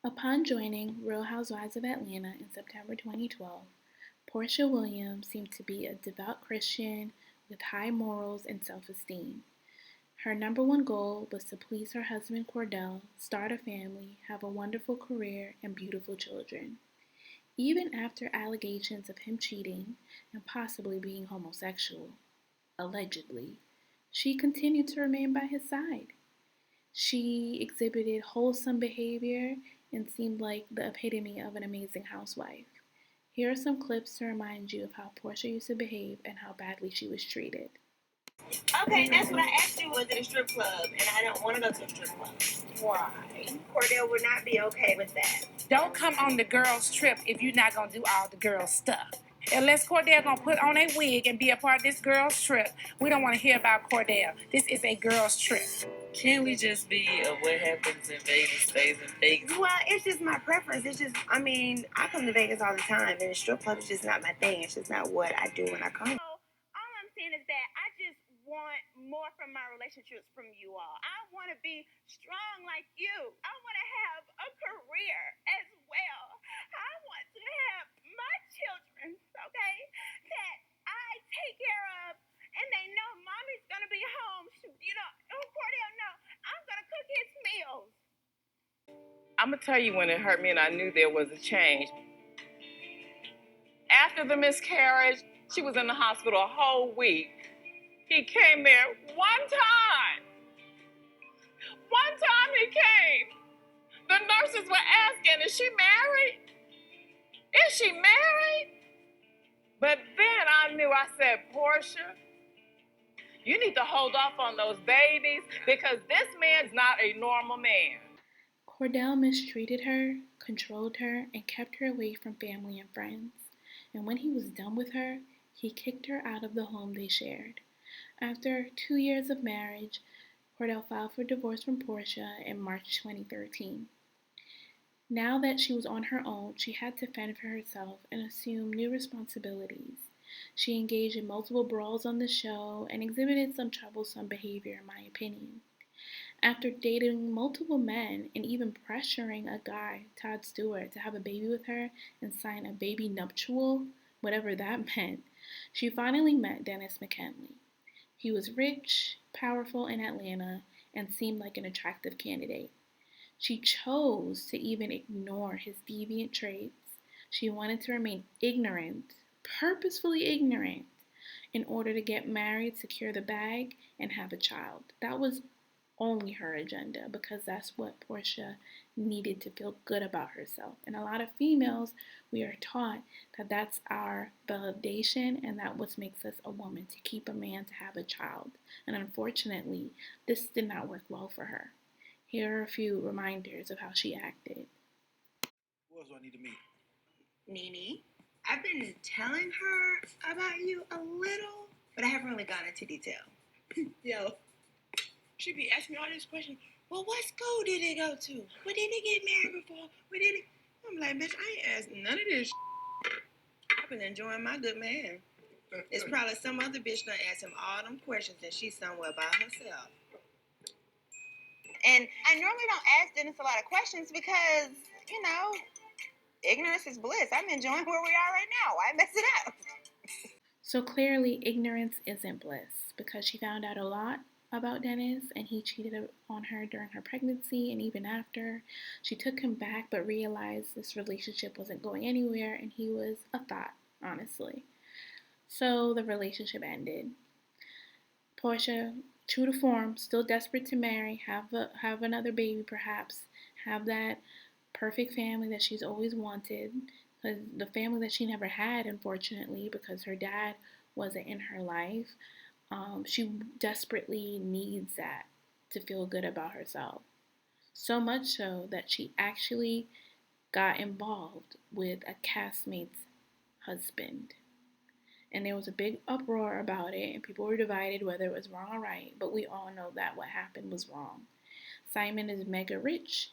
Upon joining Real Housewives of Atlanta in September 2012, Porsha Williams seemed to be a devout Christian with high morals and self esteem. Her number one goal was to please her husband Cordell, start a family, have a wonderful career, and beautiful children. Even after allegations of him cheating and possibly being homosexual, allegedly, she continued to remain by his side. She exhibited wholesome behavior and seemed like the epitome of an amazing housewife. Here are some clips to remind you of how Porsha used to behave and how badly she was treated. Okay, that's what I asked you. Was it a strip club? And I don't want to go to a strip club. Why? Cordell would not be okay with that. Don't come on the girls' trip if you're not gonna do all the girls' stuff. Unless Cordell gonna put on a wig and be a part of this girls' trip, we don't want to hear about Cordell. This is a girls' trip. Can't we just be what happens in Vegas stays in Vegas? Well, it's just my preference. I come to Vegas all the time, and the strip club is just not my thing. It's just not what I do when I come. So, all I'm saying is that I just want more from my relationships from you all. I want to be strong like you. I want to have a career as well. I want to have my children, okay, that I take care of, and they know mommy's going to be home. Cordell, no, I'm going to cook his meals. I'm going to tell you when it hurt me and I knew there was a change. After the miscarriage, she was in the hospital a whole week. He came there one time. One time he came. The nurses were asking, is she married? Is she married? But then I knew, I said, Porsha, you need to hold off on those babies because this man's not a normal man. Cordell mistreated her, controlled her, and kept her away from family and friends. And when he was done with her, he kicked her out of the home they shared. After 2 years of marriage, Cordell filed for divorce from Porsha in March 2013. Now that she was on her own, she had to fend for herself and assume new responsibilities. She engaged in multiple brawls on the show and exhibited some troublesome behavior, in my opinion. After dating multiple men and even pressuring a guy, Todd Stewart, to have a baby with her and sign a baby nuptial, whatever that meant, she finally met Dennis McKinley. He was rich, powerful in Atlanta, and seemed like an attractive candidate. She chose to even ignore his deviant traits. She wanted to remain ignorant, purposefully ignorant, in order to get married, secure the bag, and have a child. That was only her agenda because that's what Porsha needed to feel good about herself. And a lot of females, we are taught that that's our validation and that what makes us a woman, to keep a man to have a child. And unfortunately, this did not work well for her. Here are a few reminders of how she acted. Who else do I need to meet? Nene, I've been telling her about you a little, but I haven't really gone into detail. Yo, she be asking me all these questions. Well, what school did they go to? Where did they get married before? Where did they? I'm like, bitch, I ain't asked none of this. I've been enjoying my good man. It's probably some other bitch done asked him all them questions and she's somewhere by herself. And I normally don't ask Dennis a lot of questions because, ignorance is bliss. I'm enjoying where we are right now. Why mess it up? So clearly, ignorance isn't bliss because she found out a lot about Dennis and he cheated on her during her pregnancy and even after. She took him back but realized this relationship wasn't going anywhere and he was a thought, honestly. So the relationship ended. Porsha, true to form, still desperate to marry, have another baby perhaps, have that perfect family that she's always wanted, the family that she never had, unfortunately, because her dad wasn't in her life. She desperately needs that to feel good about herself. So much so that she actually got involved with a castmate's husband. And there was a big uproar about it, and people were divided whether it was wrong or right, but we all know that what happened was wrong. Simon is mega rich,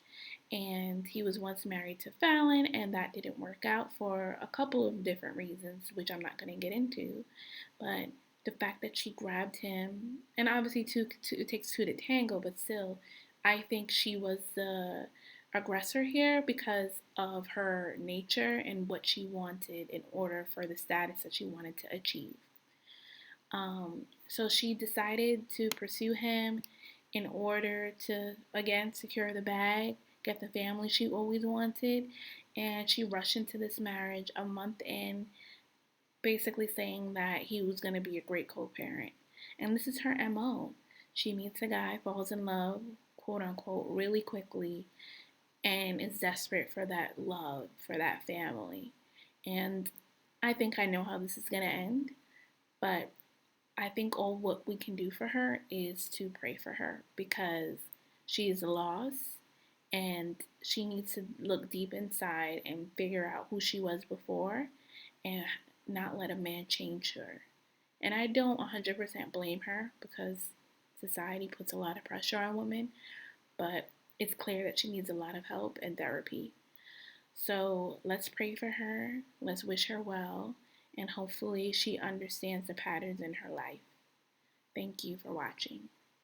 and he was once married to Fallon, and that didn't work out for a couple of different reasons, which I'm not going to get into. But the fact that she grabbed him, and obviously it takes two to tango, but still, I think she was the aggressor here because of her nature and what she wanted in order for the status that she wanted to achieve. So she decided to pursue him in order to, again, secure the bag, get the family she always wanted, and she rushed into this marriage a month in, basically saying that he was going to be a great co parent. And this is her MO. She meets a guy, falls in love, quote unquote, really quickly, and is desperate for that love, for that family. And I think I know how this is going to end, but I think all what we can do for her is to pray for her because she is lost and she needs to look deep inside and figure out who she was before and not let a man change her. And I don't 100% blame her because society puts a lot of pressure on women, but it's clear that she needs a lot of help and therapy. So let's pray for her, let's wish her well, and hopefully she understands the patterns in her life. Thank you for watching.